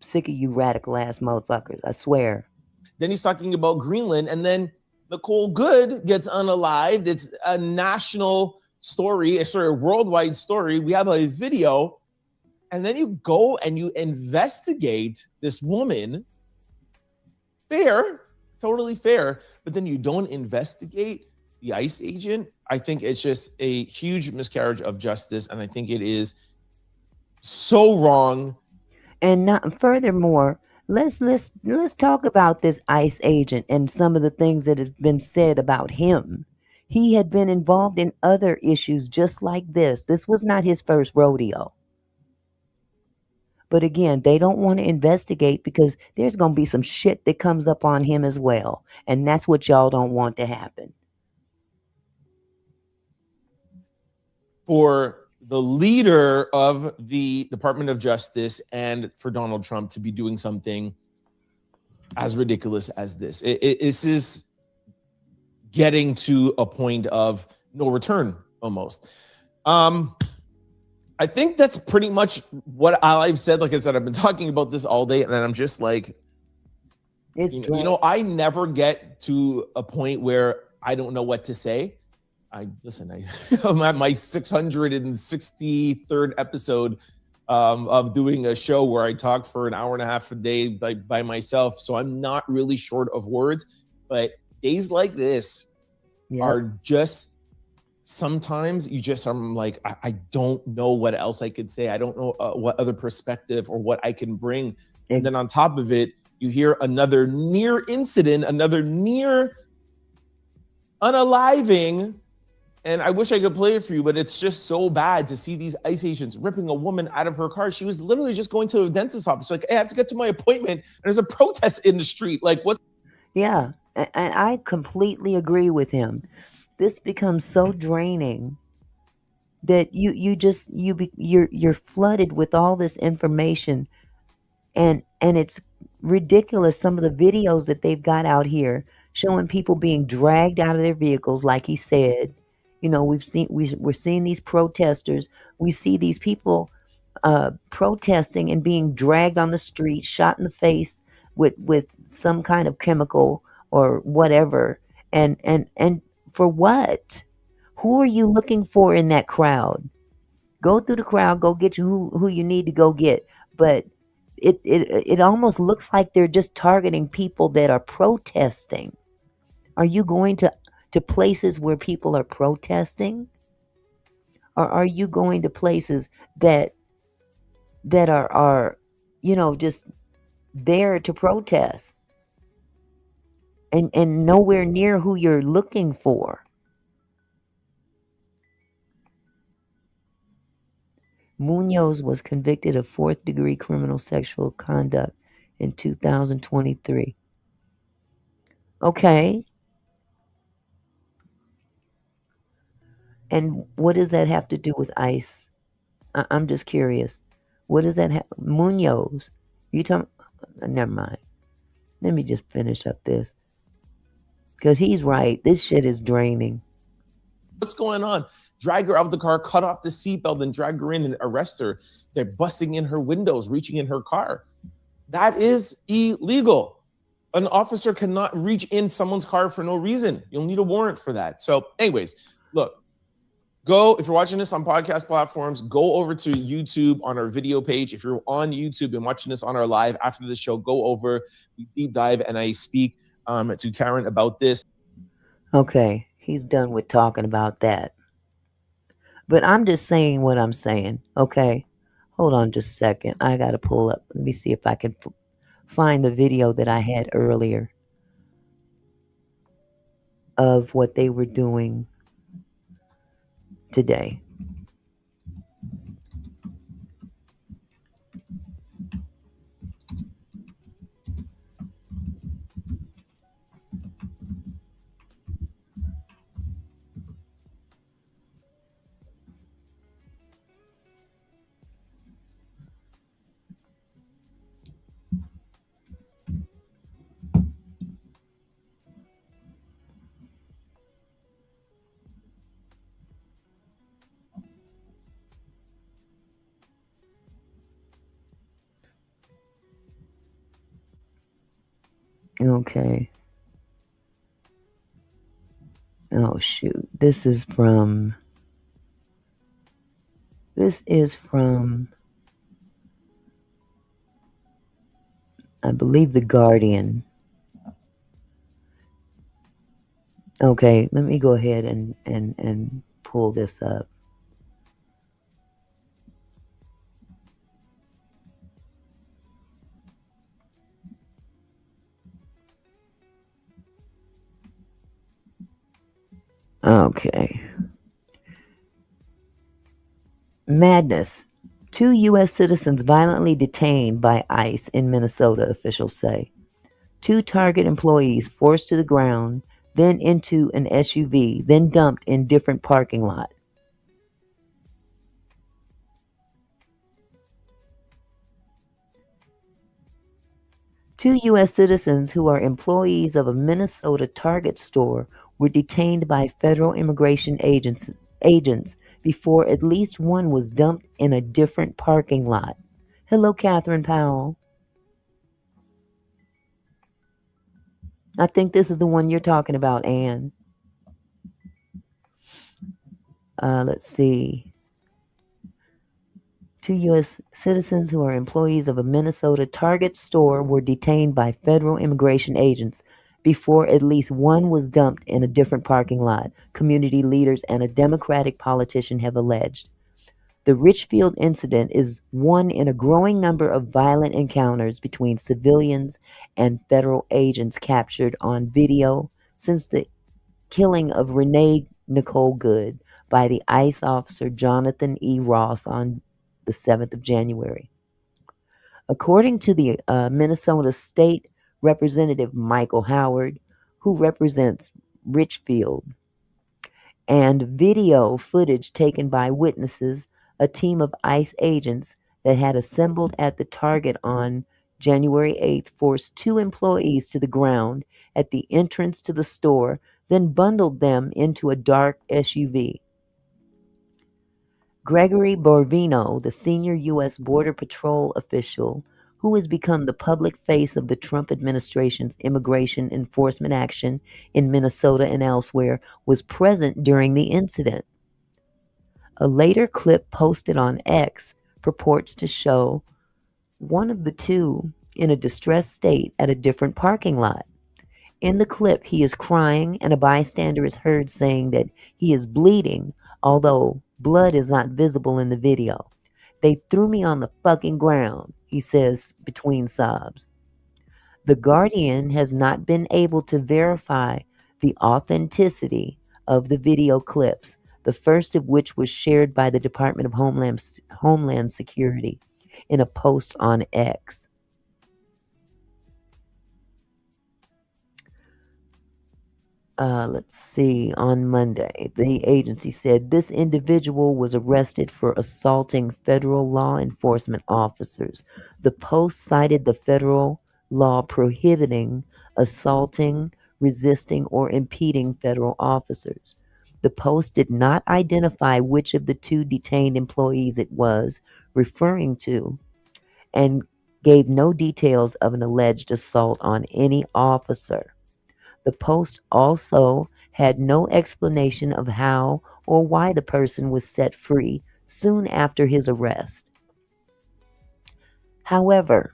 Sick of you radical ass motherfuckers, I swear. Then he's talking about Greenland, and then Nicole Good gets unalived. It's a national story, a worldwide story. We have a video, and then you go and you investigate this woman. Fair, totally fair, but then you don't investigate the ICE agent. I think it's just a huge miscarriage of justice, and I think it is so wrong. And not furthermore, let's talk about this ICE agent and some of the things that have been said about him. He had been involved in other issues just like this. This was not his first rodeo. But again, they don't want to investigate because there's going to be some shit that comes up on him as well. And that's what y'all don't want to happen. For the leader of the Department of Justice and for Donald Trump to be doing something as ridiculous as this. This is getting to a point of no return almost. I think that's pretty much what I've said. Like I said, I've been talking about this all day, and I'm just like, I never get to a point where I don't know what to say. I'm at my 663rd episode of doing a show where I talk for an hour and a half a day by myself. So I'm not really short of words, but days like this are just, sometimes I'm like, I don't know what else I could say. I don't know what other perspective or what I can bring. And then on top of it, you hear another near incident, another near unaliving. And I wish I could play it for you, but it's just so bad to see these ICE agents ripping a woman out of her car. She was literally just going to a dentist's office. Like, hey, I have to get to my appointment. And there's a protest in the street. Like, what? Yeah, and I completely agree with him. This becomes so draining that you're flooded with all this information, and it's ridiculous. Some of the videos that they've got out here showing people being dragged out of their vehicles, like he said. We're seeing these protesters. We see these people protesting and being dragged on the street, shot in the face with some kind of chemical or whatever. And for what? Who are you looking for in that crowd? Go through the crowd, go get you who you need to go get. But it almost looks like they're just targeting people that are protesting. Are you going to places where people are protesting? Or are you going to places that are just there to protest and nowhere near who you're looking for? Munoz was convicted of fourth-degree criminal sexual conduct in 2023. Okay. And what does that have to do with ICE? I'm just curious. What does that have? Munoz. You talking? Never mind. Let me just finish up this. Because he's right. This shit is draining. What's going on? Drag her out of the car, cut off the seatbelt, and drag her in and arrest her. They're busting in her windows, reaching in her car. That is illegal. An officer cannot reach in someone's car for no reason. You'll need a warrant for that. So anyways, look, if you're watching this on podcast platforms, go over to YouTube on our video page. If you're on YouTube and watching this on our live after the show, go over, we deep dive, and I speak to Karen about this. Okay, he's done with talking about that. But I'm just saying what I'm saying, okay? Hold on just a second. I got to pull up. Let me see if I can find the video that I had earlier of what they were doing today. Okay. Oh, shoot. This is from, I believe, The Guardian. Okay, let me go ahead and pull this up. Okay. Madness. 2 U.S. citizens violently detained by ICE in Minnesota, officials say. 2 Target employees forced to the ground, then into an SUV, then dumped in different parking lot. Two U.S. citizens who are employees of a Minnesota Target store were detained by federal immigration agents before at least one was dumped in a different parking lot. Hello, Catherine Powell. I think this is the one you're talking about, Anne. Let's see. 2 U.S. citizens who are employees of a Minnesota Target store were detained by federal immigration agents before at least one was dumped in a different parking lot, community leaders and a Democratic politician have alleged. The Richfield incident is one in a growing number of violent encounters between civilians and federal agents captured on video since the killing of Renee Nicole Good by the ICE officer Jonathan E. Ross on the 7th of January. According to the Minnesota State Representative Michael Howard, who represents Richfield, and video footage taken by witnesses, a team of ICE agents that had assembled at the Target on January 8th forced 2 employees to the ground at the entrance to the store, then bundled them into a dark SUV. Gregory Borvino, the senior U.S. Border Patrol official who has become the public face of the Trump administration's immigration enforcement action in Minnesota and elsewhere, was present during the incident. A later clip posted on X purports to show one of the two in a distressed state at a different parking lot. In the clip, he is crying, and a bystander is heard saying that he is bleeding, although blood is not visible in the video. They threw me on the fucking ground, he says between sobs. The Guardian has not been able to verify the authenticity of the video clips, the first of which was shared by the Department of Homeland Security in a post on X. Let's see, on Monday, the agency said this individual was arrested for assaulting federal law enforcement officers. The post cited the federal law prohibiting assaulting, resisting, or impeding federal officers. The post did not identify which of the two detained employees it was referring to and gave no details of an alleged assault on any officer. The post also had no explanation of how or why the person was set free soon after his arrest. Howard,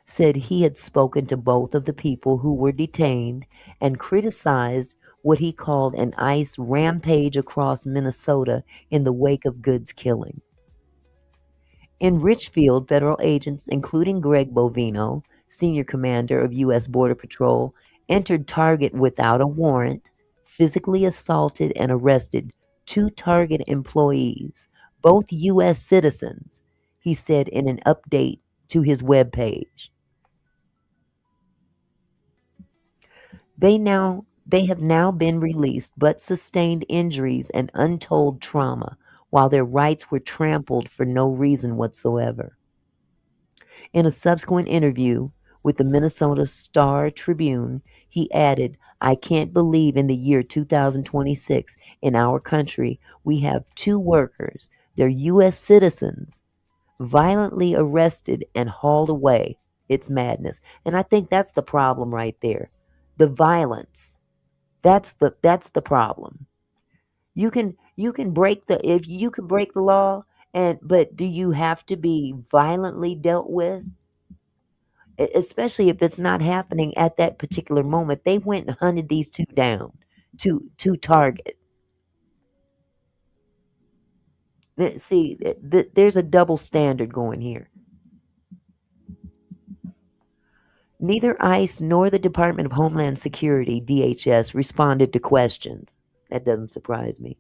said he had spoken to both of the people who were detained and criticized what he called an ICE rampage across Minnesota in the wake of Good's killing. In Richfield, federal agents, including Greg Bovino, senior commander of U.S. Border Patrol, entered Target without a warrant, physically assaulted and arrested two Target employees, both U.S. citizens, he said in an update to his webpage. They have now been released but sustained injuries and untold trauma, while their rights were trampled for no reason whatsoever. In a subsequent interview with the Minnesota Star Tribune, he added, "I can't believe in the year 2026 in our country we have two workers, they're U.S. citizens, violently arrested and hauled away. It's madness." And I think that's the problem right there. The violence. That's the problem. You can break the law, but do you have to be violently dealt with? Especially if it's not happening at that particular moment. They went and hunted these two down to Target. See, there's a double standard going here. Neither ICE nor the Department of Homeland Security, DHS, responded to questions. That doesn't surprise me.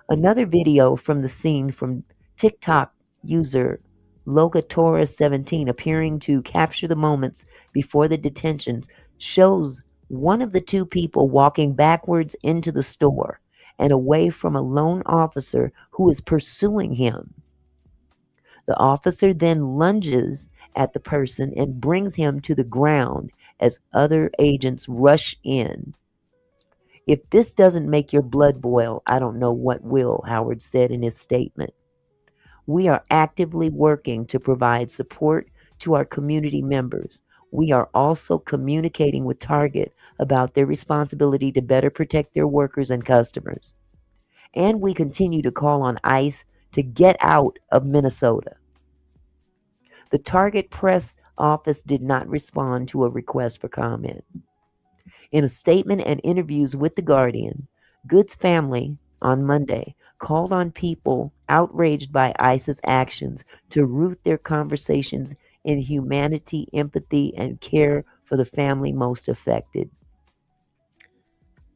Another video from the scene from TikTok user Logatora17 appearing to capture the moments before the detentions shows one of the two people walking backwards into the store and away from a lone officer who is pursuing him. The officer then lunges at the person and brings him to the ground as other agents rush in. "If this doesn't make your blood boil, I don't know what will," Howard said in his statement. "We are actively working to provide support to our community members. We are also communicating with Target about their responsibility to better protect their workers and customers. And we continue to call on ICE to get out of Minnesota." The Target press office did not respond to a request for comment. In a statement and interviews with The Guardian, Good's family on Monday called on people outraged by ICE's actions to root their conversations in humanity, empathy, and care for the family most affected.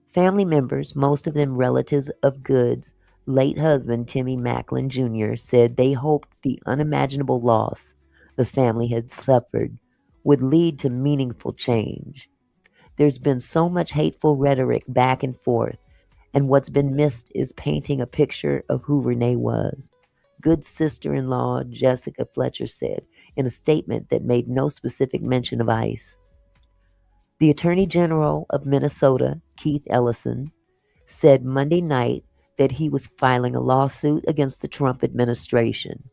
Family members, most of them relatives of Good's late husband, Timmy Macklin Jr., said they hoped the unimaginable loss the family had suffered would lead to meaningful change. "There's been so much hateful rhetoric back and forth, and what's been missed is painting a picture of who Renee was," Good's sister-in-law, Jessica Fletcher, said in a statement that made no specific mention of ICE. The Attorney General of Minnesota, Keith Ellison, said Monday night that he was filing a lawsuit against the Trump administration.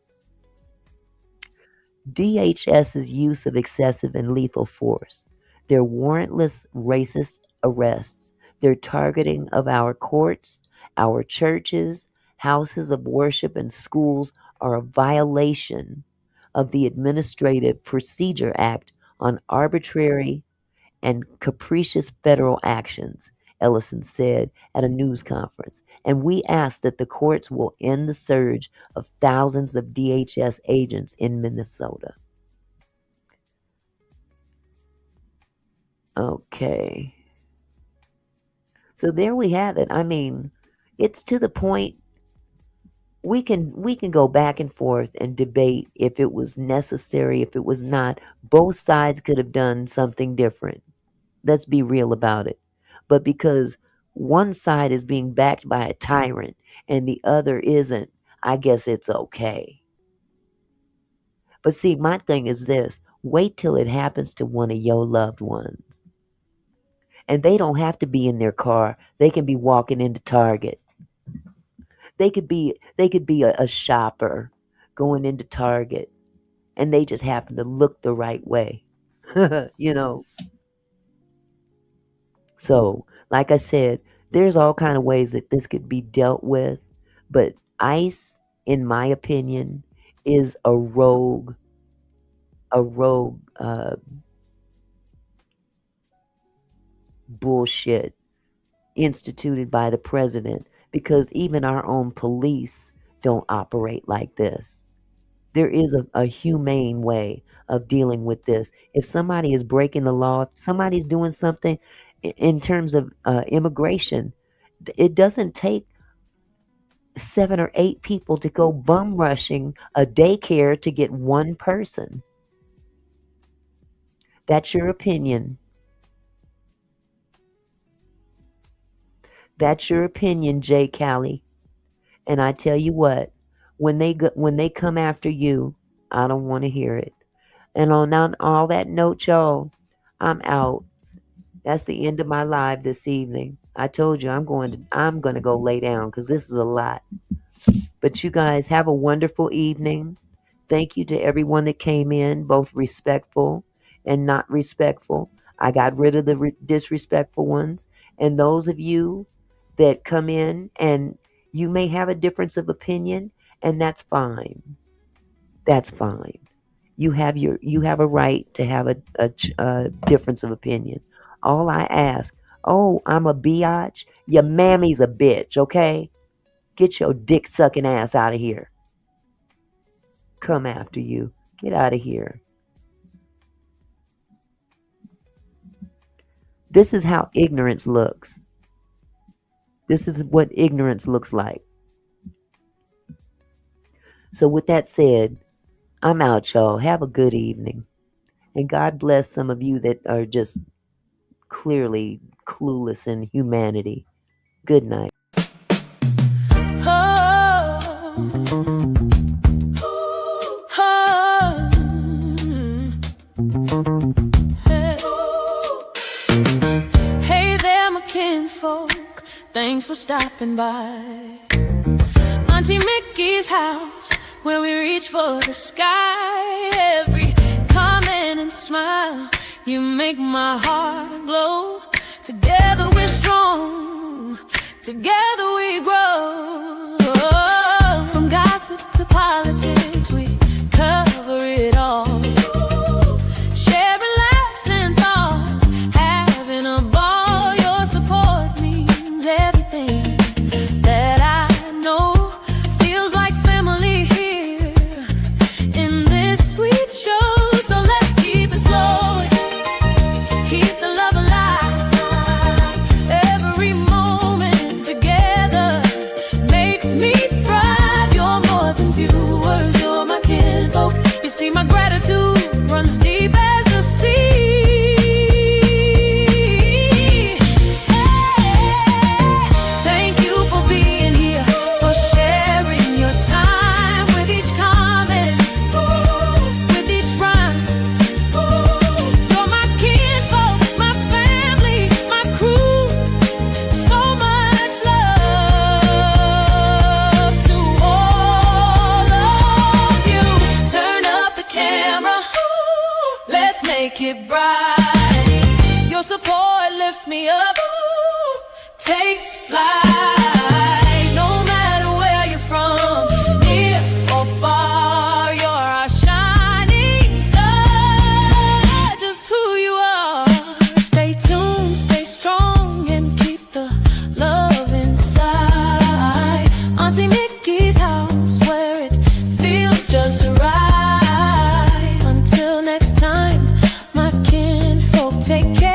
DHS's use of excessive and lethal force, their warrantless racist arrests, their targeting of our courts, our churches, houses of worship, and schools are a violation of the Administrative Procedure Act on arbitrary and capricious federal actions, Ellison said at a news conference. And we ask that the courts will end the surge of thousands of DHS agents in Minnesota. Okay. So there we have it. I mean, it's to the point we can go back and forth and debate if it was necessary, if it was not. Both sides could have done something different. Let's be real about it. But because one side is being backed by a tyrant and the other isn't, I guess it's okay. But see, my thing is this: wait till it happens to one of your loved ones. And they don't have to be in their car. They can be walking into Target. They could be a shopper going into Target, and they just happen to look the right way. You know. So, like I said, there's all kind of ways that this could be dealt with, but ICE, in my opinion, is a rogue bullshit instituted by the president, because even our own police don't operate like this. There is a humane way of dealing with this. If somebody is breaking the law, if somebody's doing something in terms of immigration, it doesn't take 7 or 8 people to go bum rushing a daycare to get one person. That's your opinion. That's your opinion, Jay Callie. And I tell you what, when they come after you, I don't want to hear it. And on all that note, y'all, I'm out. That's the end of my live this evening. I told you I'm going to go lay down because this is a lot. But you guys have a wonderful evening. Thank you to everyone that came in, both respectful and not respectful. I got rid of the disrespectful ones. And those of you that come in and you may have a difference of opinion, and that's fine. That's fine. You have a right to have a difference of opinion. All I ask, oh, I'm a biatch. Your mammy's a bitch, okay? Get your dick sucking ass out of here. Come after you. Get out of here. This is how ignorance looks. This is what ignorance looks like. So with that said, I'm out, y'all. Have a good evening. And God bless some of you that are just clearly clueless in humanity. Good night. Hey there, my kinfolk. Thanks for stopping by. Auntie Mickey's house, where we reach for the sky. Every comment and smile, you make my heart glow. Together we're strong, together we grow. From gossip to politics, we cover it all. Sharing laughs and thoughts, having a ball. Your support means everything. That I know feels like family here in this sweet show. So let's keep it flowing, keep the love alive. Every moment together makes me thrive. You're more than viewers, you're my kinfolk. You see, my gratitude runs deep as the sea. Thank you for being here, for sharing your time with each comment, with each rhyme. You're my kinfolk, my family, my crew. So much love to all of you. Turn up the camera, let's make it bright. Your support lifts me up, takes flight. No matter where you're from, near or far. Auntie Mickey's house, where it feels just right. Until next time, my kinfolk, take care.